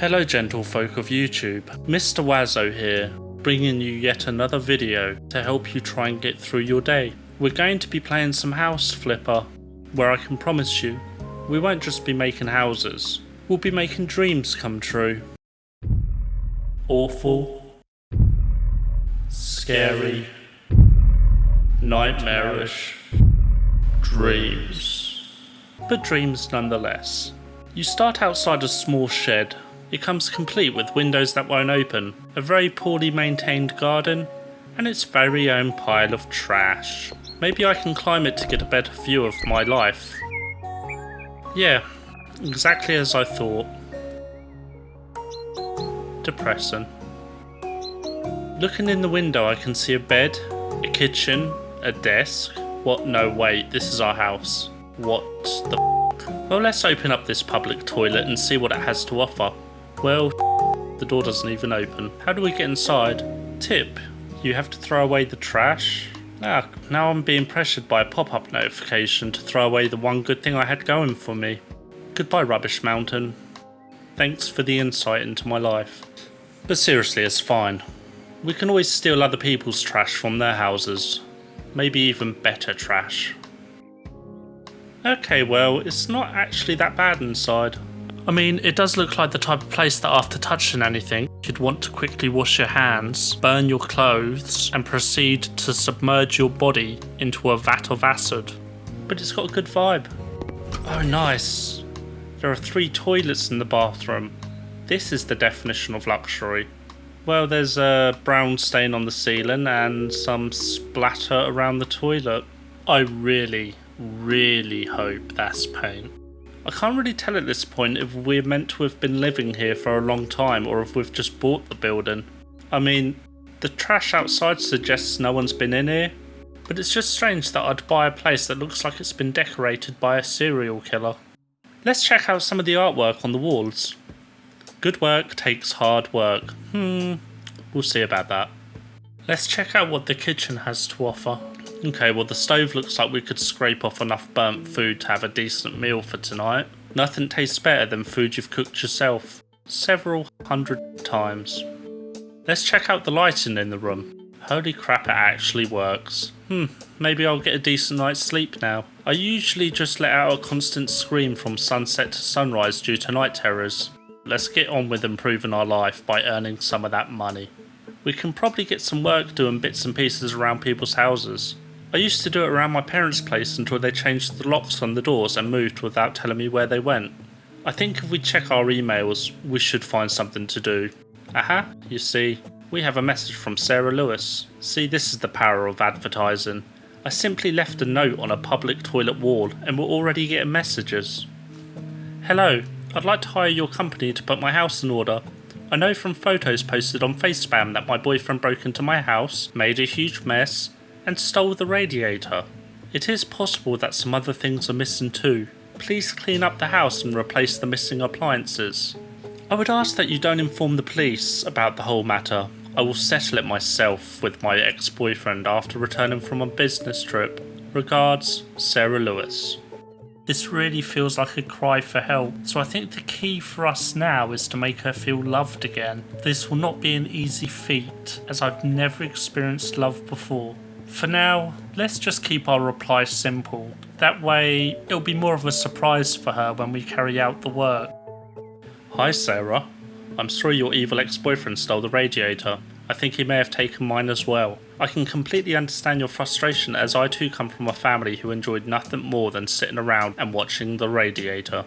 Hello gentlefolk of YouTube, Mr. Wazzo here, bringing you yet another video to help you try and get through your day. We're going to be playing some House Flipper, where I can promise you, we won't just be making houses, we'll be making dreams come true. Awful, scary, nightmarish dreams. But dreams nonetheless. You start outside a small shed. It comes complete with windows that won't open, a very poorly maintained garden, and its very own pile of trash. Maybe I can climb it to get a better view of my life. Yeah, exactly as I thought. Depressing. Looking in the window I can see a bed, a kitchen, a desk. What? No, wait, this is our house. What the f***? Well, let's open up this public toilet and see what it has to offer. Well, the door doesn't even open. How do we get inside? Tip, you have to throw away the trash. Now I'm being pressured by a pop-up notification to throw away the one good thing I had going for me. Goodbye, Rubbish Mountain. Thanks for the insight into my life. But seriously, it's fine. We can always steal other people's trash from their houses. Maybe even better trash. Okay, well, it's not actually that bad inside. I mean, it does look like the type of place that after touching anything, you'd want to quickly wash your hands, burn your clothes, and proceed to submerge your body into a vat of acid. But it's got a good vibe. Oh, nice. There are 3 toilets in the bathroom. This is the definition of luxury. Well, there's a brown stain on the ceiling and some splatter around the toilet. I really hope that's paint. I can't really tell at this point if we're meant to have been living here for a long time or if we've just bought the building. I mean, the trash outside suggests no one's been in here, but it's just strange that I'd buy a place that looks like it's been decorated by a serial killer. Let's check out some of the artwork on the walls. Good work takes hard work. We'll see about that. Let's check out what the kitchen has to offer. Okay, well the stove looks like we could scrape off enough burnt food to have a decent meal for tonight. Nothing tastes better than food you've cooked yourself several hundred times. Let's check out the lighting in the room. Holy crap, it actually works. Maybe I'll get a decent night's sleep now. I usually just let out a constant scream from sunset to sunrise due to night terrors. Let's get on with improving our life by earning some of that money. We can probably get some work doing bits and pieces around people's houses. I used to do it around my parents' place until they changed the locks on the doors and moved without telling me where they went. I think if we check our emails, we should find something to do. Aha, you see, we have a message from Sarah Lewis. See, this is the power of advertising. I simply left a note on a public toilet wall and we're already getting messages. Hello, I'd like to hire your company to put my house in order. I know from photos posted on FaceSpam that my boyfriend broke into my house, made a huge mess, and stole the radiator. It is possible that some other things are missing too. Please clean up the house and replace the missing appliances. I would ask that you don't inform the police about the whole matter. I will settle it myself with my ex-boyfriend after returning from a business trip. Regards, Sarah Lewis. This really feels like a cry for help, so I think the key for us now is to make her feel loved again. This will not be an easy feat, as I've never experienced love before. For now, let's just keep our reply simple. That way, it'll be more of a surprise for her when we carry out the work. Hi Sarah, I'm sorry your evil ex-boyfriend stole the radiator. I think he may have taken mine as well. I can completely understand your frustration as I too come from a family who enjoyed nothing more than sitting around and watching the radiator.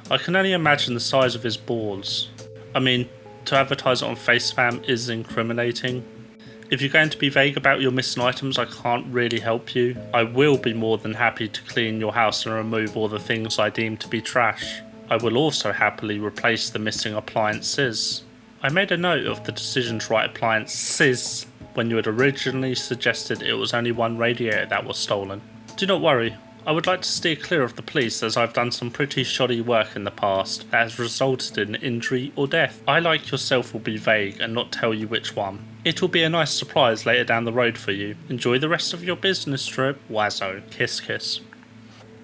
I can only imagine the size of his balls. I mean, to advertise it on FaceSpam is incriminating. If you're going to be vague about your missing items, I can't really help you. I will be more than happy to clean your house and remove all the things I deem to be trash. I will also happily replace the missing appliances. I made a note of the decision to write appliances when you had originally suggested it was only one radiator that was stolen. Do not worry, I would like to steer clear of the police as I've done some pretty shoddy work in the past that has resulted in injury or death. I, like yourself, will be vague and not tell you which one. It will be a nice surprise later down the road for you. Enjoy the rest of your business trip, Wazzo. Kiss kiss.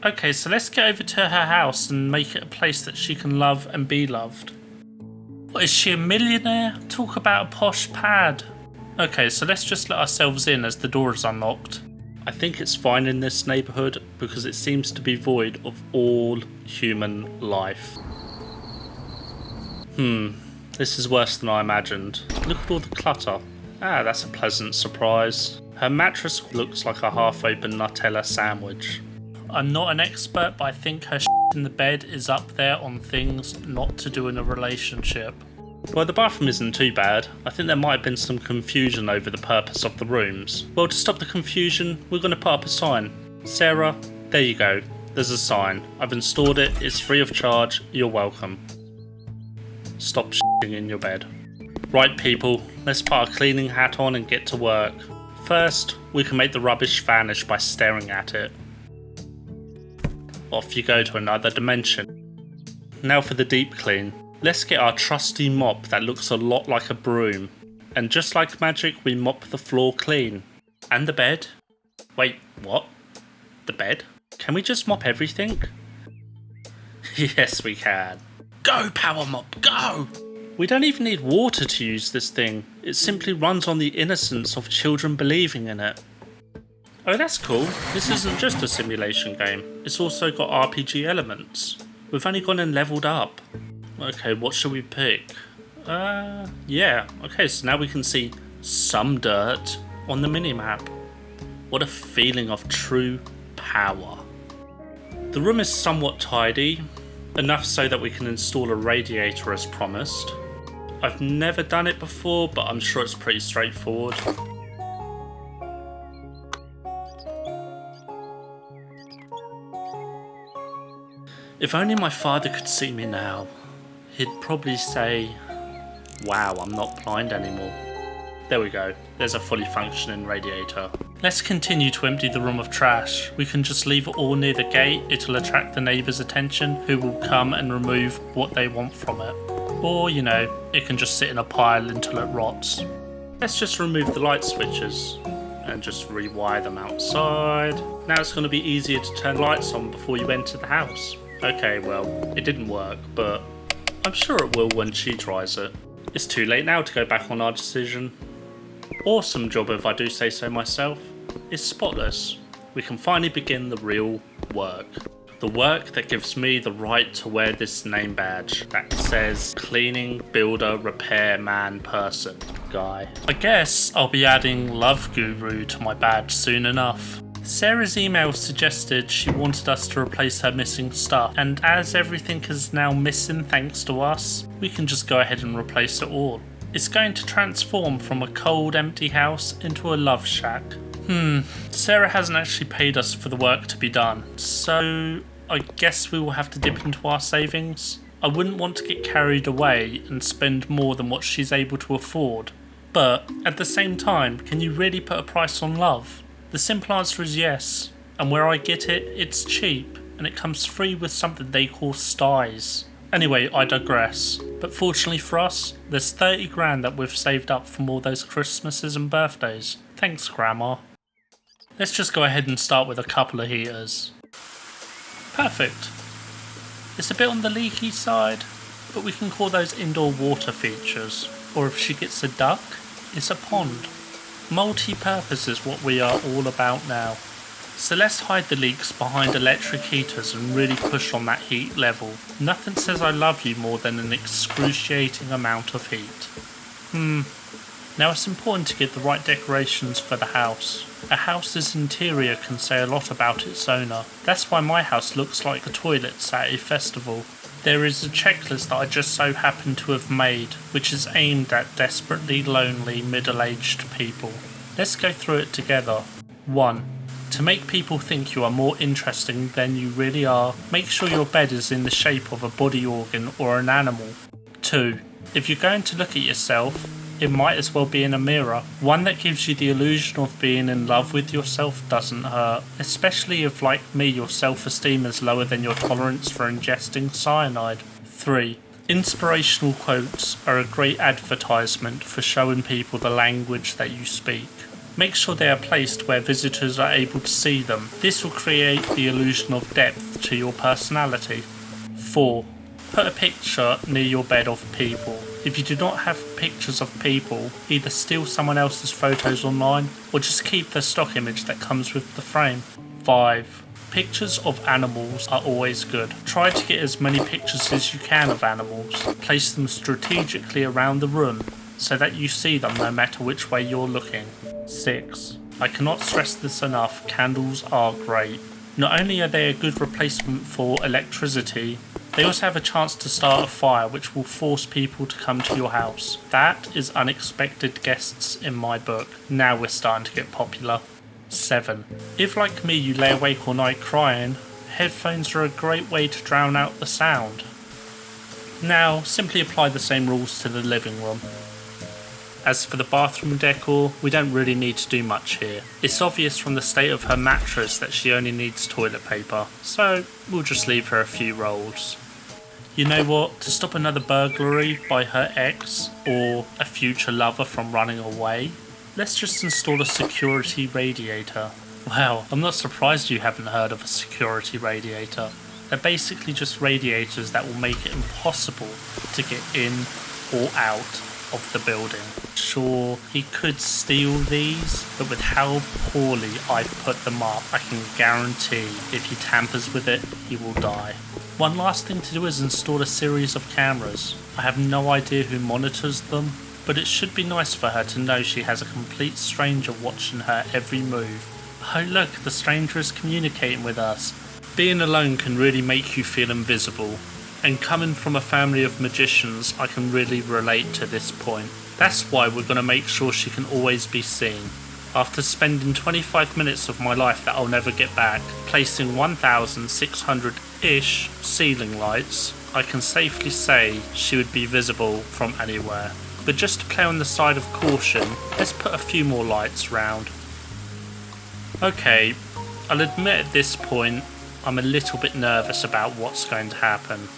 Okay, so let's get over to her house and make it a place that she can love and be loved. What, is she a millionaire? Talk about a posh pad. Okay, so let's just let ourselves in as the door is unlocked. I think it's fine in this neighbourhood because it seems to be void of all human life. This is worse than I imagined. Look at all the clutter. Ah, that's a pleasant surprise. Her mattress looks like a half-open Nutella sandwich. I'm not an expert, but I think her shit in the bed is up there on things not to do in a relationship. Well, the bathroom isn't too bad. I think there might have been some confusion over the purpose of the rooms. Well, to stop the confusion, we're going to put up a sign. Sarah, there you go. There's a sign. I've installed it. It's free of charge. You're welcome. Stop shitting in your bed. Right, people, let's put our cleaning hat on and get to work. First, we can make the rubbish vanish by staring at it. Off you go to another dimension. Now for the deep clean. Let's get our trusty mop that looks a lot like a broom. And just like magic, we mop the floor clean. And the bed. Wait, what? The bed? Can we just mop everything? Yes, we can. Go, power mop, go! We don't even need water to use this thing. It simply runs on the innocence of children believing in it. Oh, that's cool. This isn't just a simulation game. It's also got RPG elements. We've only gone and leveled up. Okay, what should we pick? Yeah. Okay, so now we can see some dirt on the minimap. What a feeling of true power. The room is somewhat tidy, enough so that we can install a radiator as promised. I've never done it before, but I'm sure it's pretty straightforward. If only my father could see me now. He'd probably say, wow, I'm not blind anymore. There we go, there's a fully functioning radiator. Let's continue to empty the room of trash. We can just leave it all near the gate. It'll attract the neighbours' attention, who will come and remove what they want from it. Or, you know, it can just sit in a pile until it rots. Let's just remove the light switches and just rewire them outside. Now it's going to be easier to turn lights on before you enter the house. Okay, well, it didn't work, but I'm sure it will when she tries it. It's too late now to go back on our decision. Awesome job, if I do say so myself. It's spotless. We can finally begin the real work. The work that gives me the right to wear this name badge that says cleaning, builder, repair, man, person, guy. I guess I'll be adding Love Guru to my badge soon enough. Sarah's email suggested she wanted us to replace her missing stuff, and as everything is now missing thanks to us, we can just go ahead and replace it all. It's going to transform from a cold, empty house into a love shack. Sarah hasn't actually paid us for the work to be done, so I guess we will have to dip into our savings. I wouldn't want to get carried away and spend more than what she's able to afford, but at the same time, can you really put a price on love? The simple answer is yes, and where I get it, it's cheap, and it comes free with something they call styes. Anyway, I digress, but fortunately for us, there's 30 grand that we've saved up from all those Christmases and birthdays. Thanks, Grandma. Let's just go ahead and start with a couple of heaters. Perfect. It's a bit on the leaky side, but we can call those indoor water features, or if she gets a duck, it's a pond. Multi-purpose is what we are all about now. So let's hide the leaks behind electric heaters and really push on that heat level. Nothing says I love you more than an excruciating amount of heat. Now it's important to get the right decorations for the house. A house's interior can say a lot about its owner. That's why my house looks like the toilets at a festival. There is a checklist that I just so happen to have made, which is aimed at desperately lonely middle-aged people. Let's go through it together. 1. To make people think you are more interesting than you really are, make sure your bed is in the shape of a body organ or an animal. 2. If you're going to look at yourself, it might as well be in a mirror. One that gives you the illusion of being in love with yourself doesn't hurt, especially if, like me, your self-esteem is lower than your tolerance for ingesting cyanide. 3. Inspirational quotes are a great advertisement for showing people the language that you speak. Make sure they are placed where visitors are able to see them. This will create the illusion of depth to your personality. 4. Put a picture near your bed of people. If you do not have pictures of people, either steal someone else's photos online or just keep the stock image that comes with the frame. 5. Pictures of animals are always good. Try to get as many pictures as you can of animals. Place them strategically around the room so that you see them no matter which way you're looking. 6. I cannot stress this enough, candles are great. Not only are they a good replacement for electricity, they also have a chance to start a fire which will force people to come to your house. That is unexpected guests in my book. Now we're starting to get popular. 7. If like me you lay awake all night crying, headphones are a great way to drown out the sound. Now simply apply the same rules to the living room. As for the bathroom decor, we don't really need to do much here. It's obvious from the state of her mattress that she only needs toilet paper, so we'll just leave her a few rolls. You know what? To stop another burglary by her ex or a future lover from running away, let's just install a security radiator. Wow, I'm not surprised you haven't heard of a security radiator. They're basically just radiators that will make it impossible to get in or out of the building. Sure, he could steal these, but with how poorly I've put them up, I can guarantee if he tampers with it, he will die. One last thing to do is install a series of cameras. I have no idea who monitors them, but it should be nice for her to know she has a complete stranger watching her every move. Oh look, the stranger is communicating with us. Being alone can really make you feel invisible, and coming from a family of magicians, I can really relate to this point. That's why we're going to make sure she can always be seen. After spending 25 minutes of my life that I'll never get back, placing 1,600-ish ceiling lights, I can safely say she would be visible from anywhere. But just to play on the side of caution, let's put a few more lights round. Okay, I'll admit at this point, I'm a little bit nervous about what's going to happen.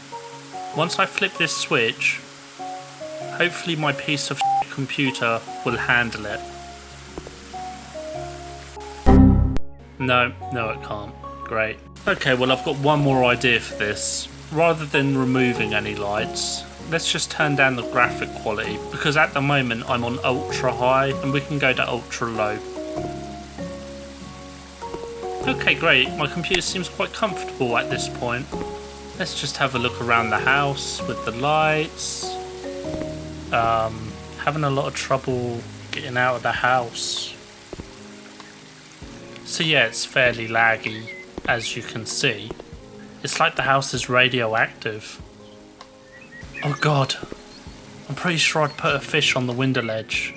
Once I flip this switch, hopefully my piece of shit computer will handle it. No, it can't. Great. Okay, well I've got one more idea for this. Rather than removing any lights, let's just turn down the graphic quality, because at the moment I'm on ultra high and we can go to ultra low. Okay, great. My computer seems quite comfortable at this point. Let's just have a look around the house with the lights. Having a lot of trouble getting out of the house. So yeah, it's fairly laggy, as you can see. It's like the house is radioactive. Oh god, I'm pretty sure I'd put a fish on the window ledge.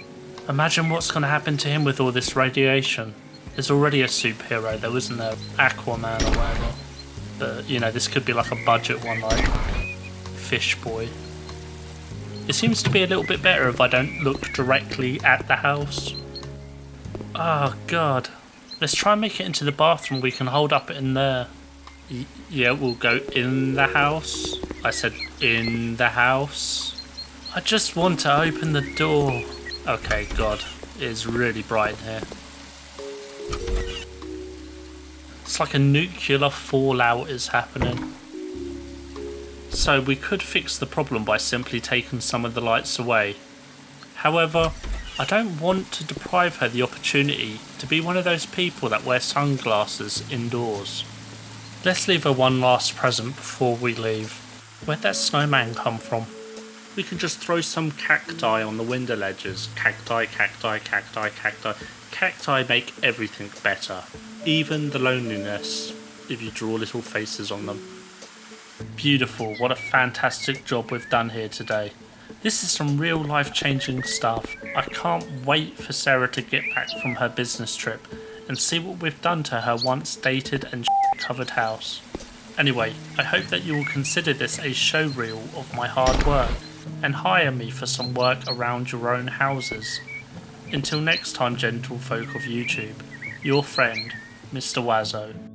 Imagine what's going to happen to him with all this radiation. There's already a superhero though, isn't there? Aquaman or whatever. But, you know, this could be like a budget one, like Fish Boy. It seems to be a little bit better if I don't look directly at the house. Oh god. Let's try and make it into the bathroom. We can hold up in there. Yeah, we'll go in the house. I said in the house. I just want to open the door. Okay, god. It is really bright in here. It's like a nuclear fallout is happening. So we could fix the problem by simply taking some of the lights away. However, I don't want to deprive her the opportunity to be one of those people that wear sunglasses indoors. Let's leave her one last present before we leave. Where'd that snowman come from? We can just throw some cacti on the window ledges. Cacti, cacti, cacti, cacti. Cacti make everything better. Even the loneliness, if you draw little faces on them. Beautiful, what a fantastic job we've done here today. This is some real life-changing stuff. I can't wait for Sarah to get back from her business trip and see what we've done to her once dated and covered house. Anyway, I hope that you will consider this a show reel of my hard work and hire me for some work around your own houses. Until next time, gentle folk of YouTube, your friend, Mr. Wazzo.